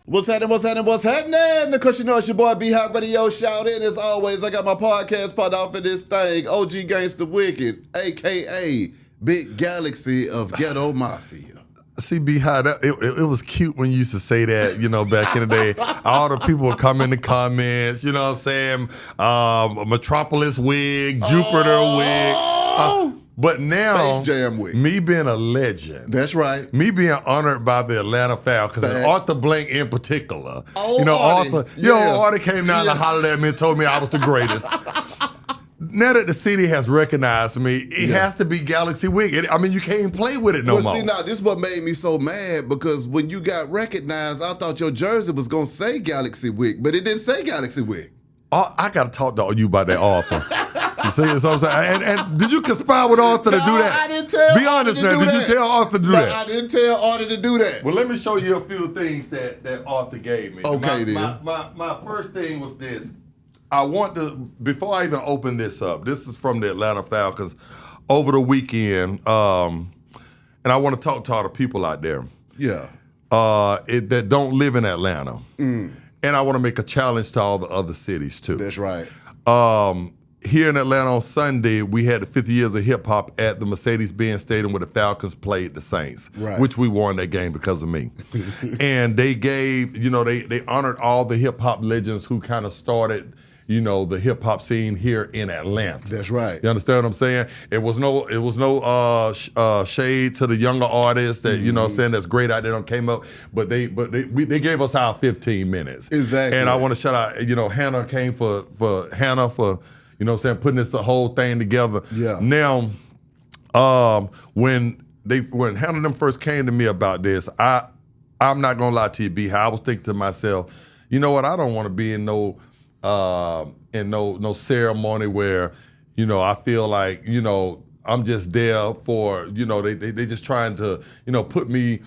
What's happening? What's happening? What's happening? Because you know it's your boy B-Hop Radio. Shout in as always. I got my podcast part off of this thing. OG Gangsta Wicked, a.k.a. Big Galaxy of Ghetto Mafia. See, B-Hop, it was cute when you used to say that, you know, back in the day. All the people would come in the comments, you know what I'm saying? Metropolis wig, Jupiter wig. But now, Space Jam wig. Me being a legend. That's right. Me being honored by the Atlanta Falcons, and Arthur Blank in particular. Oh, you know, Artie. Artie came down and hollered at me and told me I was the greatest. Now that the city has recognized me, it has to be Galaxy Wig. You can't even play with it no more. See, now, this is what made me so mad, because when you got recognized, I thought your jersey was going to say Galaxy Wig, but it didn't say Galaxy Wig. I got to talk to you about that Arthur. You see what I'm saying? And did you conspire with Arthur to do that? I didn't tell Be honest now. Did you tell Arthur to do that? I didn't tell Arthur to do that. Well, let me show you a few things that Arthur gave me. Okay, my first thing was this. I want to, before I even open this up, this is from the Atlanta Falcons over the weekend, and I want to talk to all the people out there that don't live in Atlanta. And I want to make a challenge to all the other cities, too. That's right. Here in Atlanta on Sunday, we had the 50 years of hip hop at the Mercedes-Benz Stadium where the Falcons played the Saints, which we won that game because of me. And they gave, they honored all the hip hop legends who kind of started, the hip hop scene here in Atlanta. That's right. You understand what I'm saying? It was no shade to the younger artists that saying that's great out there came up, but they gave us our 15 minutes. Exactly. And I want to shout out, Hannah came for Hannah for putting this whole thing together. Yeah. Now, when Hannah them first came to me about this, I'm not gonna lie to you, B. I was thinking to myself, you know what? I don't want to be in no ceremony where, I feel like, I'm just there for, they just trying to, put me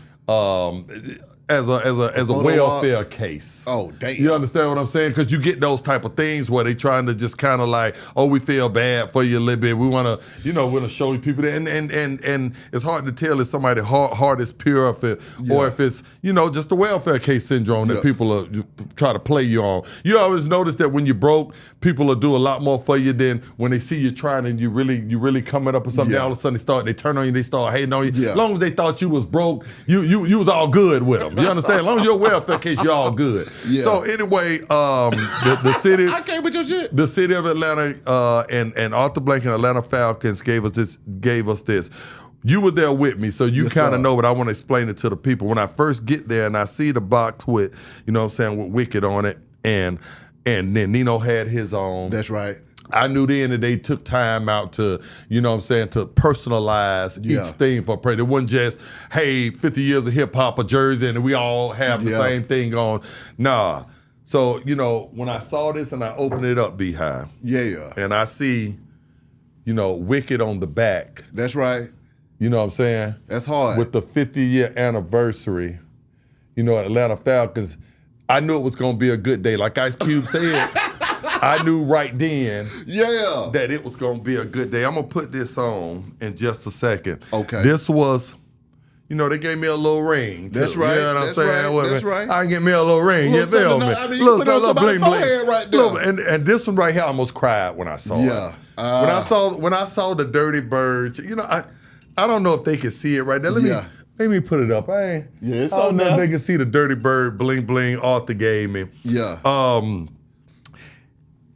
as a welfare case. Oh, damn. You understand what I'm saying? Because you get those type of things where they trying to just kind of like, oh, we feel bad for you a little bit. We want to, want to show you people that. And it's hard to tell if somebody's heart is pure or if it's, just the welfare case syndrome that people are try to play you on. You always notice that when you're broke, people will do a lot more for you than when they see you trying and you really coming up with something. All of a sudden they turn on you, they start hating on you. Yeah. As long as they thought you was broke, you was all good with them. You understand? As long as you're welfare case, you're all good. Yeah. So anyway, the city, I came with your shit. The city of Atlanta and Arthur Blank and Atlanta Falcons gave us this. You were there with me, so you kind of know, but I want to explain it to the people. When I first get there and I see the box with, with Wicked on it, and then Nino had his own. That's right. I knew then that they took time out to, to personalize each thing for Pray. It wasn't just, hey, 50 years of hip hop, a jersey, and we all have the same thing on. Nah. So, when I saw this and I opened it up, Beehive. Yeah. And I see, Wicked on the back. That's right. You know what I'm saying? That's hard. With the 50-year anniversary, Atlanta Falcons, I knew it was going to be a good day. Like Ice Cube said. I knew right then that it was going to be a good day. I'm going to put this on in just a second. Okay. This was, they gave me a little ring. Too. That's right. You know what I'm saying? That's right. I can get me a little ring. You feel me? You put on somebody's forehead right there. And this one right here, I almost cried when I saw it. When I saw the Dirty Bird, I don't know if they can see it right now. Let me put it up. I don't know if they can see the Dirty Bird bling bling Arthur gave me. Yeah.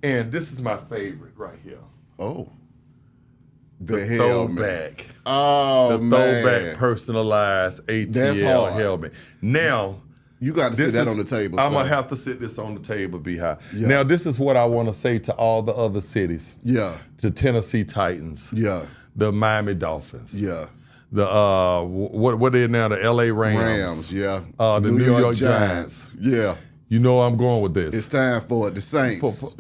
And this is my favorite right here. Oh. The throwback. Oh, man. The throwback personalized ATL helmet. Now, you got to sit that on the table. I'm going to have to sit this on the table, Beehive. Yeah. Now, this is what I want to say to all the other cities. Yeah. The Tennessee Titans. Yeah. The Miami Dolphins. Yeah. The what are they now? The LA Rams. Yeah. The New York Giants. Yeah. You know I'm going with this. It's time for it. The Saints.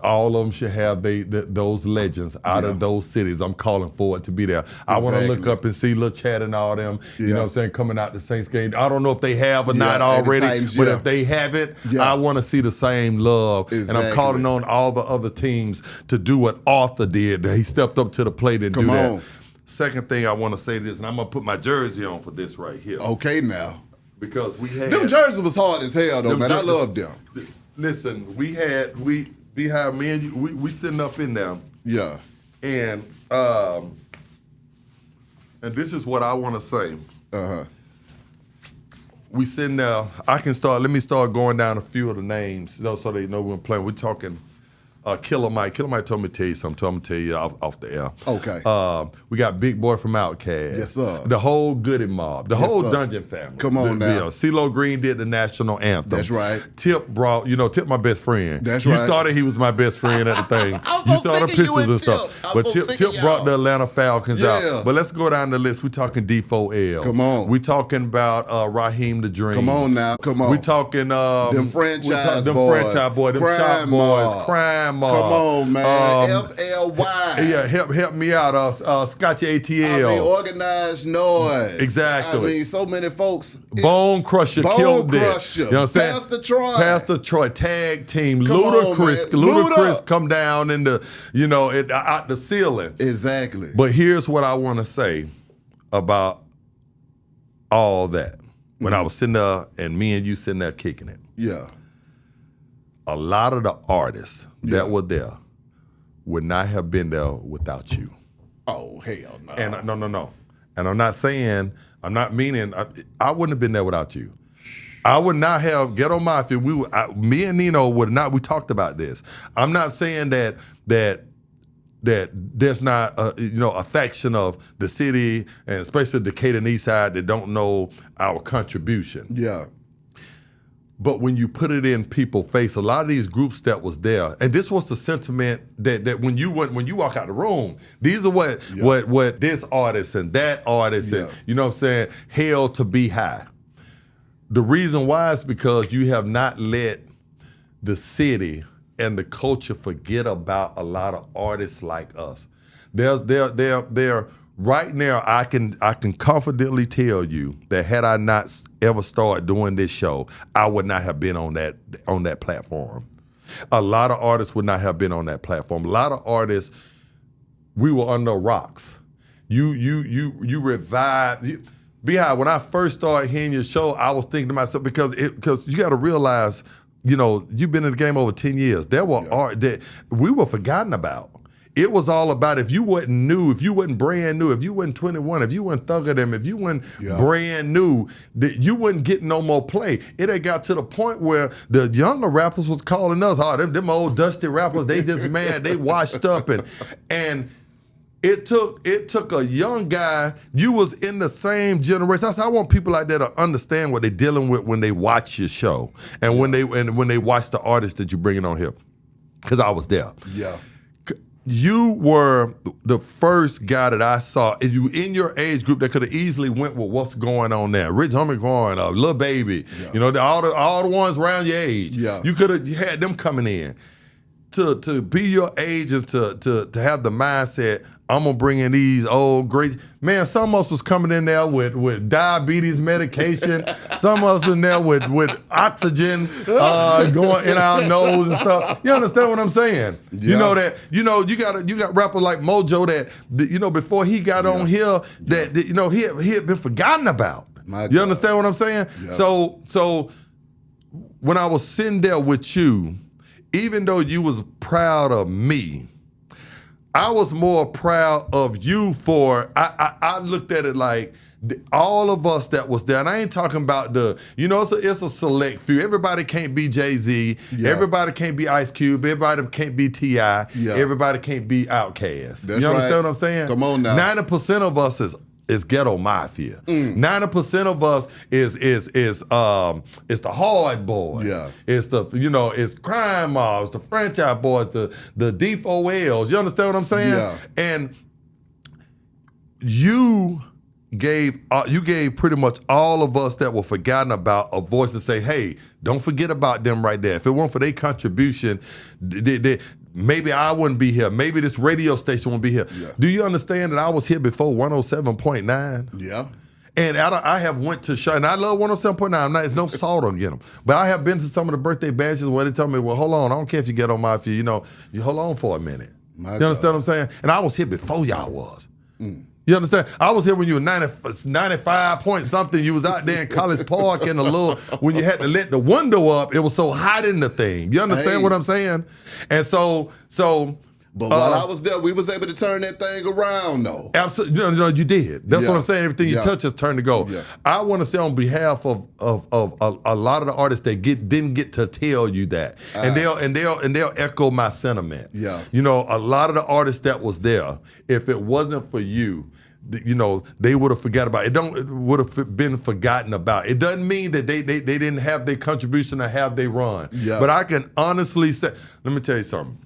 All of them should have those legends out of those cities. I'm calling for it to be there. Exactly. I want to look up and see Lil Chad and all them, you know what I'm saying, coming out the Saints game. I don't know if they have or not already, Titans, but if they have it, I want to see the same love. Exactly. And I'm calling on all the other teams to do what Arthur did. He stepped up to the plate and do that. Second thing I want to say this, and I'm going to put my jersey on for this right here. Okay, now. because we had them jerseys was hard as hell though, man. I loved them. Listen, we had me and you, we sitting up in there. Yeah. And this is what I want to say. Uh-huh. We sitting there. Let me start going down a few of the names, so they know we're playing. We're talking Killer Mike. Killer Mike told me to tell you something. I'm going to tell you off the air. Okay. We got Big Boy from Outkast. Yes, sir. The whole Goody Mob. The whole sir. Dungeon family. Come on now. CeeLo Green did the national anthem. That's right. Tip my best friend. That's you right. You saw that he was my best friend at the thing. I was You saw the pictures and stuff. But Tip brought the Atlanta Falcons out. But let's go down the list. We're talking D4L. Come on. We're talking about Raheem the Dream. Come on now. Come on. We're talking them franchise boys. Them Crime shop boys. Crime Mob. Come on, man. FLY. Yeah, help me out. Scotchy ATL. I mean, Organized Noise. Exactly. I mean, so many folks. Bone Crusher killed it. You know what I'm saying? Pastor Troy. Tag team. Come Ludacris. on, man. Ludacris come down in the, out the ceiling. Exactly. But here's what I want to say about all that. When I was sitting there and me and you sitting there kicking it. Yeah. A lot of the artists that were there would not have been there without you. Oh, hell no. And no. And I'm not meaning, I wouldn't have been there without you. I would not have Ghetto Mafia. Me and Nino would not. We talked about this. I'm not saying that there's not a faction of the city and especially the Decatur and East Side that don't know our contribution. Yeah. But when you put it in people's face, a lot of these groups that was there, and this was the sentiment that when you walk out the room, these are what this artist and that artist and you know what I'm saying, held to be high. The reason why is because you have not let the city and the culture forget about a lot of artists like us. There right now, I can confidently tell you that had I not ever started doing this show, I would not have been on that platform. A lot of artists would not have been on that platform. A lot of artists, we were under rocks. You revived. Beehive, when I first started hearing your show, I was thinking to myself, because you got to realize, you've been in the game over 10 years. There were art that we were forgotten about. It was all about if you wasn't new, if you wasn't brand new, if you wasn't 21, if you wasn't Thug of Them, if you wasn't brand new, that you wouldn't get no more play. It had got to the point where the younger rappers was calling us, them old dusty rappers, they just mad, they washed up and it took a young guy. You was in the same generation. I want people like that to understand what they're dealing with when they watch your show and when they watch the artists that you're bringing on here. Because I was there. Yeah. You were the first guy that I saw, you in your age group that could have easily went with what's going on there. Rich Homie Coin, Lil Baby, all the ones around your age. Yeah. You could have had them coming in. To be your age and to have the mindset, I'm gonna bring in these old great man. Some of us was coming in there with diabetes medication. Some of us in there with oxygen going in our nose and stuff. You understand what I'm saying? Yeah. You got rappers like Mojo that before he got on here that he had been forgotten about. You understand what I'm saying? Yeah. So when I was sitting there with you, even though you was proud of me, I was more proud of you for, I looked at it like all of us that was there, and I ain't talking about it's a select few. Everybody can't be Jay-Z. Yeah. Everybody can't be Ice Cube. Everybody can't be T.I. Yeah. Everybody can't be Outkast. You understand what I'm saying? Come on now. 90% of us is Ghetto Mafia. 90% of us is the hard boys. Yeah. It's it's Crime Mobs, the franchise boys, the D4Ls. You understand what I'm saying? Yeah. And you gave pretty much all of us that were forgotten about a voice to say, hey, don't forget about them right there. If it weren't for their contribution, maybe I wouldn't be here. Maybe this radio station wouldn't be here. Yeah. Do you understand that I was here before 107.9? Yeah. And I have went to show, and I love 107.9. It's no salt on them. But I have been to some of the birthday bashes where they tell me, well, hold on, I don't care if you get on my feet, you hold on for a minute. You understand what I'm saying? And I was here before y'all was. You understand? I was here when you were 95 point something. You was out there in College Park in the little, when you had to let the window up, it was so hot in the thing. You understand what I'm saying? And so. But while I was there, we was able to turn that thing around, though. Absolutely, you did. That's what I'm saying. Everything you touch has turned to gold. Yeah. I want to say on behalf of a lot of the artists that didn't get to tell you that, and they'll echo my sentiment. Yeah. You know, a lot of the artists that was there, if it wasn't for you, you know, they would have forgot about it. It would have been forgotten about. It doesn't mean that they didn't have their contribution or have they run. Yeah. But I can honestly say, let me tell you something.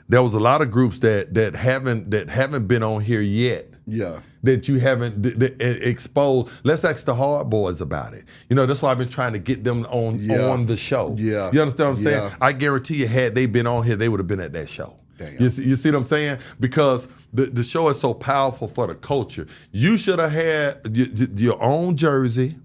There was a lot of groups that haven't been on here yet. Yeah. That you haven't exposed. Let's ask the Hard Boys about it. You know, that's why I've been trying to get them on the show. Yeah. You understand what I'm saying? I guarantee you, had they been on here, they would have been at that show. Damn. You see what I'm saying? Because the show is so powerful for the culture. You should have had your own jersey,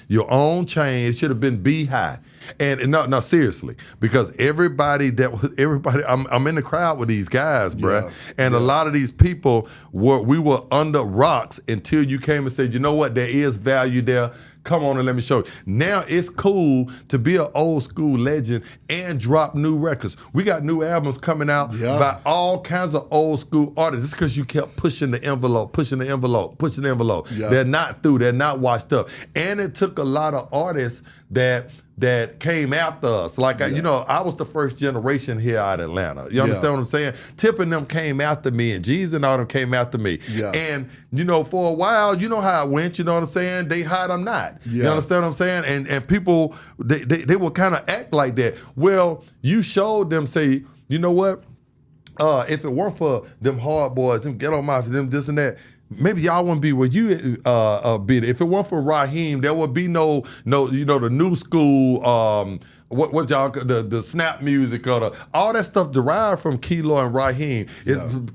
your own chain. It should have been Beehive. And no, seriously, because everybody, I'm in the crowd with these guys, bruh. And a lot of these people we were under rocks until you came and said, you know what, there is value there. Come on and let me show you. Now it's cool to be an old school legend and drop new records. We got new albums coming out by all kinds of old school artists. It's because you kept pushing the envelope. Yeah. They're not through. They're not washed up. And it took a lot of artists that came after us. Like, I was the first generation here out of Atlanta. You understand what I'm saying? Tip and them came after me, and G's and all them came after me. Yeah. And, for a while, you know how it went, you know what I'm saying? They hide them not. Yeah. You understand what I'm saying? And people, they will kind of act like that. Well, you showed them, say, you know what? If it weren't for them Hard Boys, them Ghetto Mafia, them this and that, maybe y'all wouldn't be where you be. If it weren't for Raheem, there would be no, the new school, what y'all, the snap music or all that stuff derived from Kilo and Raheem.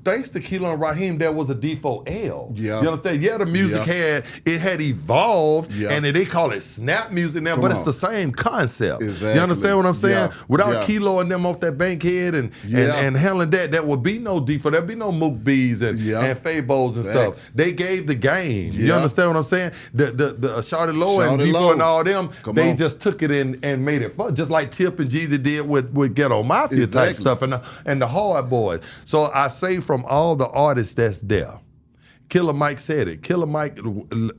Thanks to Kilo and Raheem, there was a D4L. Yeah. You understand? Yeah, the music had evolved, and they call it snap music now, but it's the same concept. Exactly. You understand what I'm saying? Without Kilo and them off that Bankhead and handling that, there would be no D4. There'd be no Mook B's and Fabos and stuff. They gave the game. You understand what I'm saying? The Shawty Low and D4 and all them, they just took it and made it fun. Just like Tip and Jeezy did with Ghetto Mafia type stuff and the Hard Boys. So I say from all the artists that's there, Killer Mike said it. Killer Mike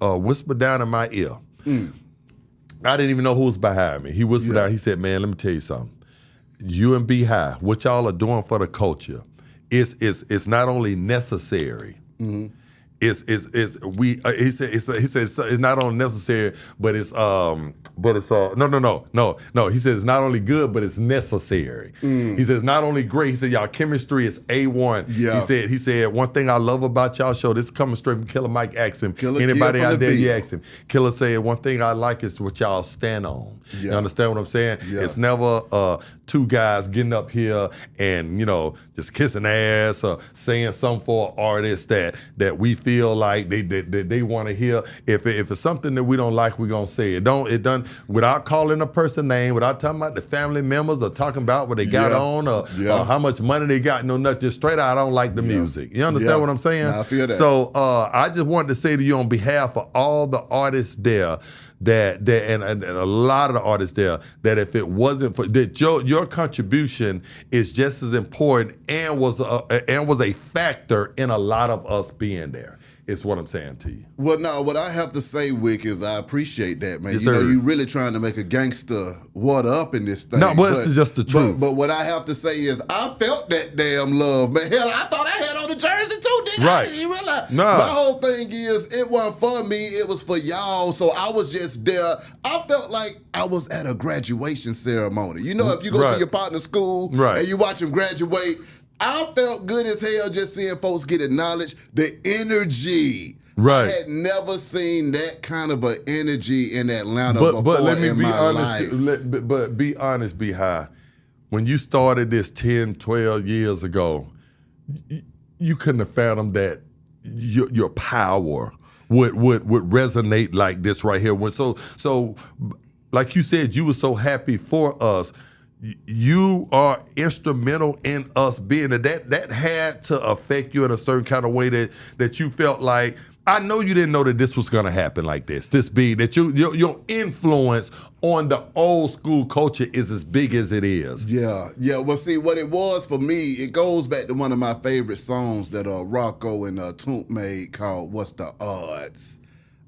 whispered down in my ear. I didn't even know who was behind me. He whispered down. He said, man, let me tell you something. You and Beehive, what y'all are doing for the culture, it's not only necessary. He said it's not only necessary, but it's no. He said it's not only good, but it's necessary. He said it's not only great. He said y'all chemistry is A1. Yeah. He said one thing I love about y'all show. This is coming straight from Killer Mike. Ask him. Anybody out there, you ask him. Killer said one thing I like is what y'all stand on. Yeah. You understand what I'm saying? Yeah. It's never two guys getting up here and just kissing ass or saying something for an artist that we feel like they want to hear. If it's something that we don't like, we're gonna say it. It done without calling a person name, without talking about the family members or talking about what they got on or how much money they got. No, nothing. Just straight out, I don't like the music. You understand what I'm saying? Nah, I feel that. So I just wanted to say to you on behalf of all the artists there, and a lot of the artists there, that if it wasn't for that, your contribution is just as important and was a factor in a lot of us being there. It's what I'm saying to you. Well, no, what I have to say, Wick, is I appreciate that, man. Yes, you really trying to make a gangster what up in this thing. No, but it's just the truth. But what I have to say is I felt that damn love, man. Hell, I thought I had on the jersey too, nigga. Right. I didn't even realize. No. My whole thing is it wasn't for me, it was for y'all. So I was just there. I felt like I was at a graduation ceremony. If you go to your partner's school and you watch him graduate, I felt good as hell just seeing folks get acknowledged. The energy. Right. I had never seen that kind of an energy in Atlanta before but let me in be my honest, life. But be honest, Beehive. When you started this 10, 12 years ago, you couldn't have fathomed that your power would resonate like this right here. So like you said, you were so happy for us. you are instrumental in us being that had to affect you in a certain kind of way that you felt like, I know you didn't know that this was gonna happen like this. This big, that your influence on the old school culture is as big as it is. Yeah. Well, see, what it was for me, it goes back to one of my favorite songs that Rocco and Toomp made called "What's the Odds."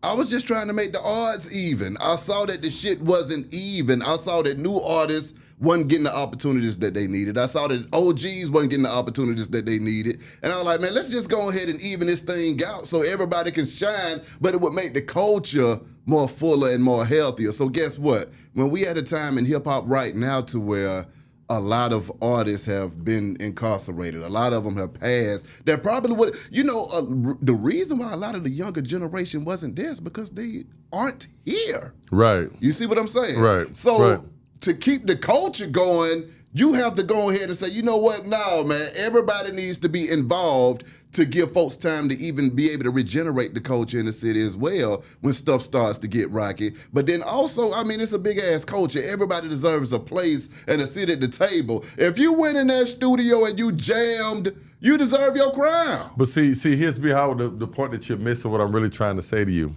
I was just trying to make the odds even. I saw that the shit wasn't even. I saw that new artists wasn't getting the opportunities that they needed. I saw that OGs wasn't getting the opportunities that they needed. And I was like, man, let's just go ahead and even this thing out so everybody can shine, but it would make the culture more fuller and more healthier. So guess what? When we at a time in hip-hop right now to where a lot of artists have been incarcerated. A lot of them have passed. That probably would, the reason why a lot of the younger generation wasn't there is because they aren't here. Right. You see what I'm saying? Right. So to keep the culture going, you have to go ahead and say, you know what? No, man, everybody needs to be involved to give folks time to even be able to regenerate the culture in the city as well when stuff starts to get rocky. But then also, I mean, it's a big-ass culture. Everybody deserves a place and a seat at the table. If you went in that studio and you jammed, you deserve your crown. But see, here's behind the point that you're missing, what I'm really trying to say to you.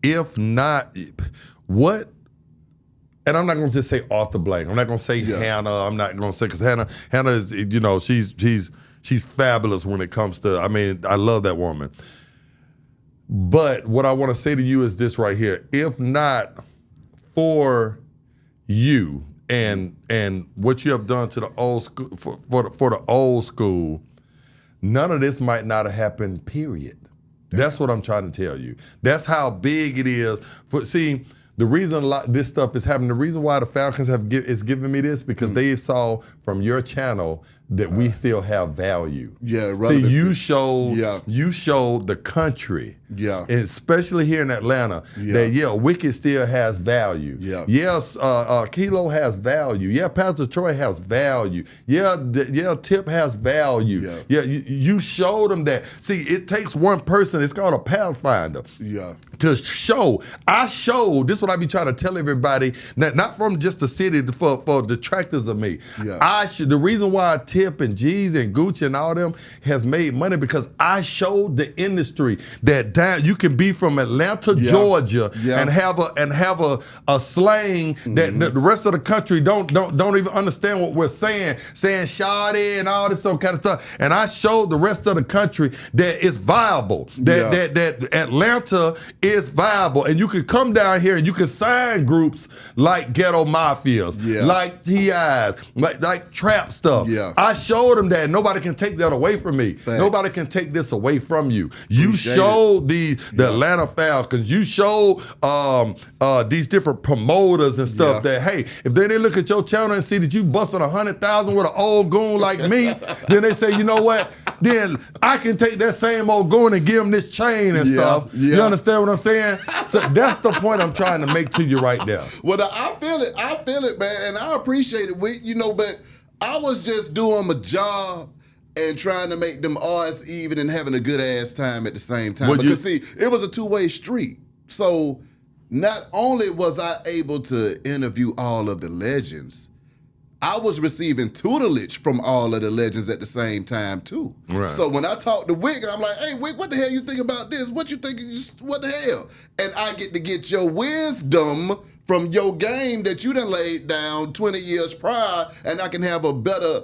If not, what... And I'm not going to just say Arthur Blank. I'm not going to say Hannah. I'm not going to say, because Hannah is, she's fabulous when it comes to, I mean, I love that woman. But what I want to say to you is this right here. If not for you and what you have done to the old school, for the old school, none of this might not have happened, period. That's what I'm trying to tell you. That's how big it is. The reason a lot this stuff is happening, the reason why the Falcons is giving me this, because they saw from your channel that we still have value. Yeah, relevancy. See, you showed the country, and especially here in Atlanta, that Wicked still has value. Yes, Kilo has value. Yeah, Pastor Troy has value. Yeah, Tip has value. You showed them that. See, it takes one person. It's called a Pathfinder. To show. I showed. This is what I be trying to tell everybody. Not from just the city for detractors of me. The reason why Tip and G's and Gucci and all them has made money because I showed the industry that you can be from Atlanta, Georgia, and have a slang that the rest of the country don't even understand what we're saying shawty and all this some kind of stuff. And I showed the rest of the country that it's viable. That Atlanta is viable, and you can come down here and you can sign groups like Ghetto Mafias, like TIs, like trap stuff. I showed them that. Nobody can take that away from me. Nobody can take this away from you. You showed the Atlanta Falcons. You showed these different promoters and stuff that, hey, if they didn't look at your channel and see that you busting 100,000 with an old goon like me, then they say, you know what? Then I can take that same old goon and give him this chain and stuff. You understand what I'm saying? So that's the point I'm trying to make to you right now. Well, I feel it, man, and I appreciate it. But I was just doing my job and trying to make them odds even and having a good ass time at the same time. Because see, it was a two-way street. So not only was I able to interview all of the legends, I was receiving tutelage from all of the legends at the same time too. Right. So when I talk to Wick, I'm like, hey, Wick, what the hell you think about this? What you think? What the hell? And I get to get your wisdom from your game that you done laid down 20 years prior, and I can have a better,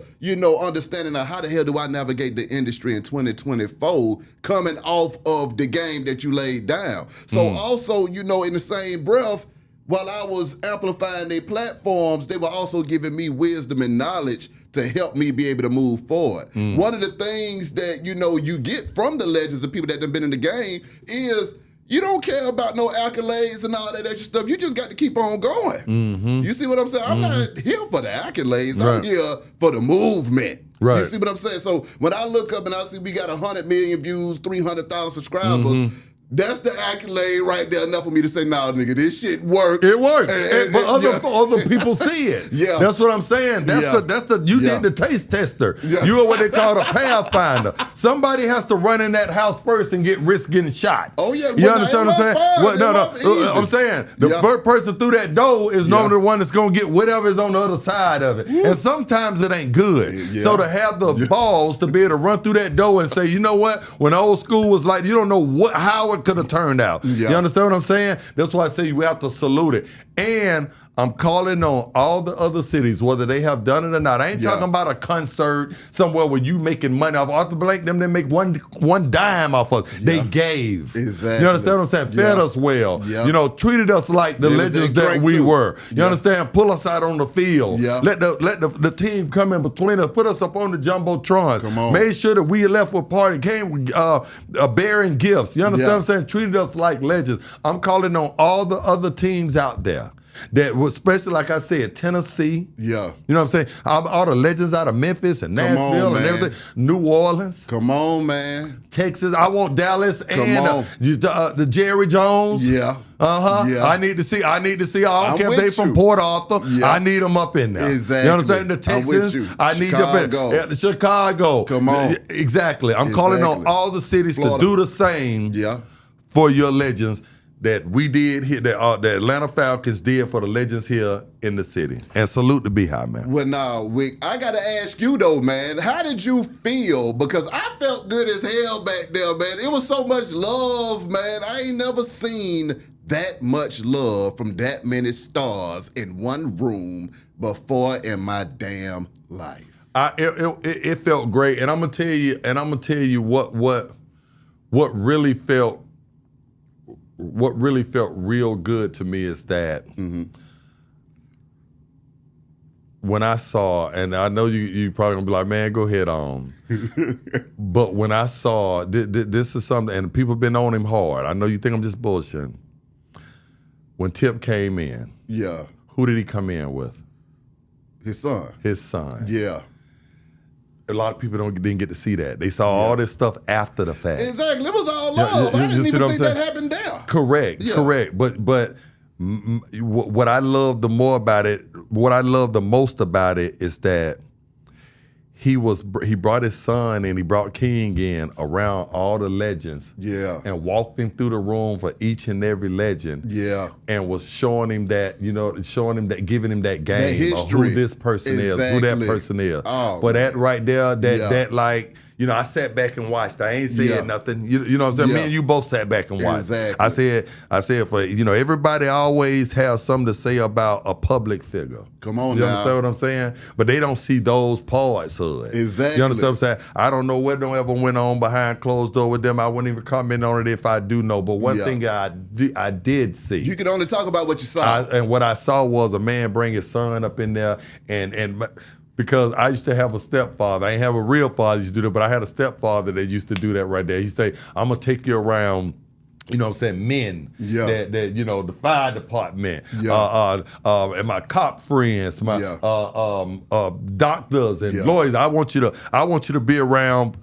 understanding of how the hell do I navigate the industry in 2024 coming off of the game that you laid down. So also, in the same breath, while I was amplifying their platforms, they were also giving me wisdom and knowledge to help me be able to move forward. One of the things that, you get from the legends of people that have been in the game is you don't care about no accolades and all that extra stuff. You just got to keep on going. You see what I'm saying? I'm not here for the accolades. I'm here for the movement. You see what I'm saying? So when I look up and I see we got 100 million views, 300,000 subscribers, That's the accolade right there. Enough for me to say, nah, nigga, this shit works. It works, but other people see it. Yeah, that's what I'm saying. You did the taste tester. Yeah. You are what they call a Pathfinder. Somebody has to run in that house first and get risk getting shot. Oh yeah, you understand what I'm saying? I'm saying the first person through that door is normally the one that's gonna get whatever is on the other side of it, and sometimes it ain't good. Yeah. So to have the balls to be able to run through that door and say, you know what? When old school was like, you don't know how it could have turned out. Yeah. You understand what I'm saying? That's why I say you have to salute it. And I'm calling on all the other cities, whether they have done it or not. I ain't talking about a concert somewhere where you making money off. Arthur Blank, them, they make one dime off us. Yeah. They gave. Exactly. You understand what I'm saying? Fed us well. You know, treated us like the legends that we were. You understand? Pull us out on the field. Let the team come in between us. Put us up on the Jumbotron. Come on. Made sure that we left with party. Came bearing gifts. You understand what I'm saying? Treated us like legends. I'm calling on all the other teams out there. That was especially, like I said, Tennessee. Yeah. You know what I'm saying? All the legends out of Memphis and Nashville and everything. New Orleans. Come on, man. Texas. I want Dallas and the Jerry Jones. Yeah. Yeah. I need to see. I don't care if they from Port Arthur. Yeah. I need them up in there. Exactly. You understand? The Texans. I need Chicago. them in Chicago. Come on. Exactly. I'm calling on all the cities to do the same for your legends that we did here, that the Atlanta Falcons did for the legends here in the city. And salute the Beehive, man. Well, nah, Wick, I got to ask you, though, man, how did you feel? Because I felt good as hell back there, man. It was so much love, man. I ain't never seen that much love from that many stars in one room before in my damn life. It felt great. And I'm going to tell you what really felt real good to me is that when I saw, and I know you probably gonna be like, man, go ahead on. But when I saw, this is something, and people been on him hard. I know you think I'm just bullshitting. When Tip came in, who did he come in with? His son. His son. Yeah. A lot of people didn't get to see that. They saw all this stuff after the fact. Exactly. It was all love. I didn't even think that happened there. Correct. But what I love the most about it is that he brought his son and he brought King in around all the legends. Yeah. And walked him through the room for each and every legend. Yeah. And was showing him that, giving him that game that history. of who this person is, who that person is. Oh, but that right there, that like, I sat back and watched. I ain't said nothing. You know what I'm saying? Me and you both sat back and watched. Exactly. I said for everybody always has something to say about a public figure. Come on, you now. understand what I'm saying? But they don't see those parts of it. Exactly. You understand what I'm saying? I don't know what ever went on behind closed door with them. I wouldn't even comment on it if I do know. But one thing I did see. You can only talk about what you saw. And what I saw was a man bring his son up in there and because I used to have a stepfather. I ain't have a real father used to do that, but I had a stepfather that used to do that right there. He'd say, I'm going to take you around, you know what I'm saying, men, that the fire department, and my cop friends, my doctors and lawyers. I want you to be around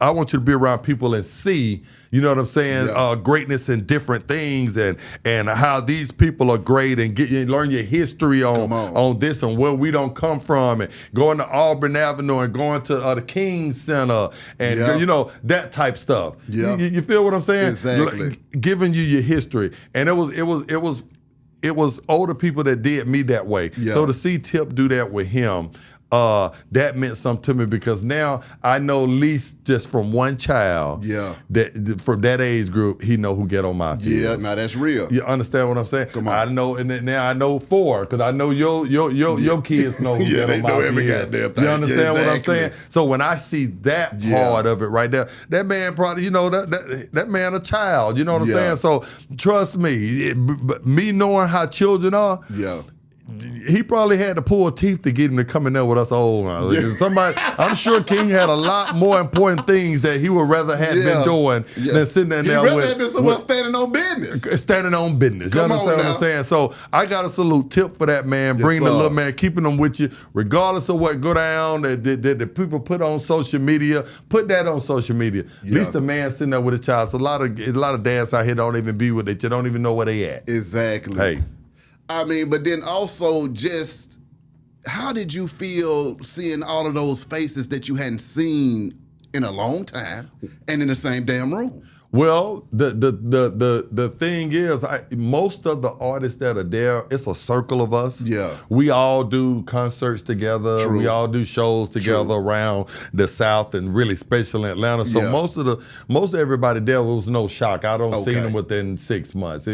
people and see, you know what I'm saying, greatness in different things and how these people are great and learn your history on this and where we don't come from and going to Auburn Avenue and going to the King Center and that type stuff. Yeah. You feel what I'm saying? Exactly. Giving you your history, and it was older people that did me that way. So to see Tip do that with him, that meant something to me because now I know at least just from one child that from that age group, he know who get on my feels. Yeah, now that's real. You understand what I'm saying? Come on. I know, and now I know 4 because I know your kids know who get on my feels. Every goddamn thing. You understand what I'm saying? So when I see that part of it right there, that man probably, that man a child. You know what I'm saying? So trust me, me knowing how children are. he probably had to pull teeth to get him to come in there with us old. Somebody, I'm sure King had a lot more important things that he would rather have been doing than sitting there. He'd rather have been someone standing on business. Standing on business. You understand what I'm saying? So I got a salute tip for that, man. Bringing the little man, keeping them with you, regardless of what go down that people put on social media. Put that on social media. At least the man sitting there with his child. So a lot of dads out here don't even be with it. You don't even know where they at. Exactly. Hey. I mean, but then also just how did you feel seeing all of those faces that you hadn't seen in a long time and in the same damn room? Well, the thing is, most of the artists that are there, it's a circle of us. Yeah. We all do concerts together. True. We all do shows together around the South and really especially in Atlanta. So most of everybody there was no shock. I don't see them within 6 months.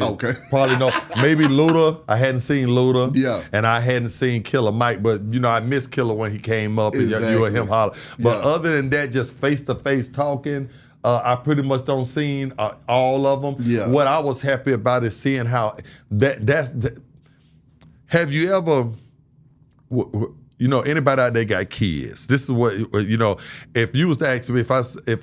Probably no. Maybe Luda. I hadn't seen Luda. Yeah. And I hadn't seen Killer Mike, but I missed Killer when he came up and you and him holler. But other than that, just face-to-face talking, I pretty much don't seen all of them. Yeah. What I was happy about is seeing how have you ever, anybody out there got kids? This is what, if you was to ask me, if I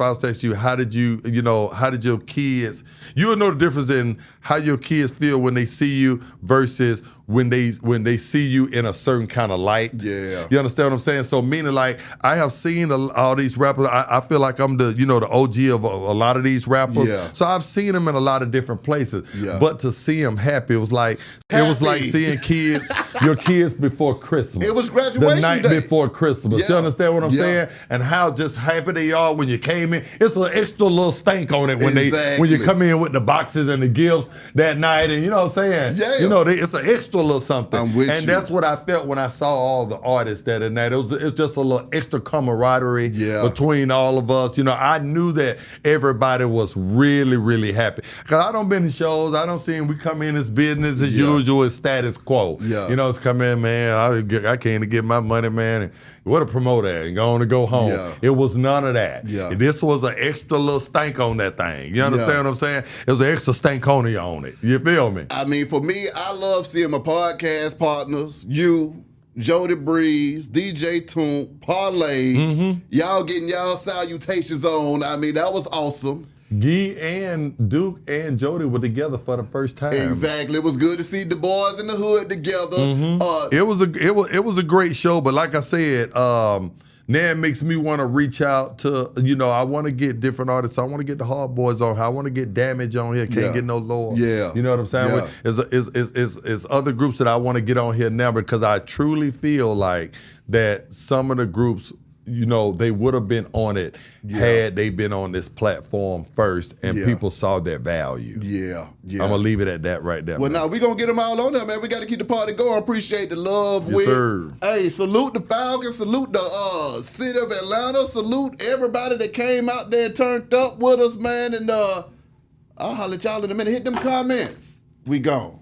was to ask you, how did your kids, you would know the difference in how your kids feel when they see you versus when they see you in a certain kind of light. Yeah. You understand what I'm saying? So meaning like I have seen all these rappers. I feel like I'm the OG of a lot of these rappers. Yeah. So I've seen them in a lot of different places. Yeah. But to see them happy, it was like seeing kids, your kids before Christmas. It was graduation the night day. Before Christmas. Yeah. You understand what I'm saying? And how just happy they are when you came in. It's an extra little stank on it when when you come in with the boxes and the gifts that night, and you know what I'm saying? Yeah. It's an extra little something. I'm with you. That's what I felt when I saw all the artists that night. It's just a little extra camaraderie between all of us. I knew that everybody was really, really happy. Because I don't been in shows. I don't see we come in as business as usual, it's status quo. Yeah. It's come in, man, I came to get my money, man, and what a promoter and go home. Yeah. It was none of that. Yeah. This was an extra little stank on that thing. You understand what I'm saying? It was an extra stankonia on it. You feel me? I mean, for me, I love seeing my podcast partners, you, Jody Breeze, DJ Toon, Parlay, y'all getting y'all salutations on. I mean, that was awesome. Gee and Duke and Jody were together for the first time. Exactly. It was good to see the boys in the hood together. It was a great show, but like I said, now it makes me want to reach out to, I want to get different artists. I want to get the Hard Boys on here. I want to get Damage on here. Can't get no lower. Yeah. You know what I'm saying? Yeah. It's other groups that I want to get on here now because I truly feel like that some of the groups, they would have been on it had they been on this platform first and people saw their value. Yeah. I'm going to leave it at that right there. Well, now we're going to get them all on there, man. We got to keep the party going. Appreciate the love. Yes, sir. Hey, salute the Falcons. Salute the city of Atlanta. Salute everybody that came out there and turned up with us, man. And I'll holler at y'all in a minute. Hit them comments. We gone.